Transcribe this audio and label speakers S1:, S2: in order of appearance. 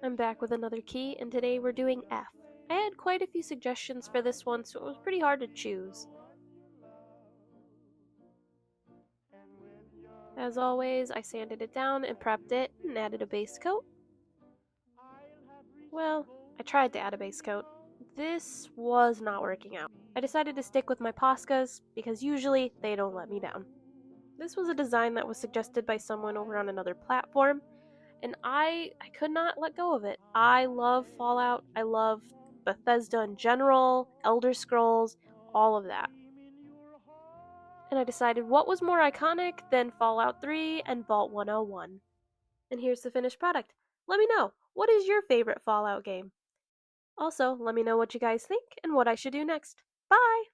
S1: I'm back with another key, and today we're doing F. I had quite a few suggestions for this one, so it was pretty hard to choose. As always, I sanded it down and prepped it and added a base coat. Well, I tried to add a base coat. This was not working out. I decided to stick with my Poscas because usually they don't let me down. This was a design that was suggested by someone over on another platform, and I could not let go of it. I love Fallout. I love Bethesda in general, Elder Scrolls, all of that. And I decided what was more iconic than Fallout 3 and Vault 101. And here's the finished product. Let me know, what is your favorite Fallout game? Also, let me know what you guys think and what I should do next. Bye!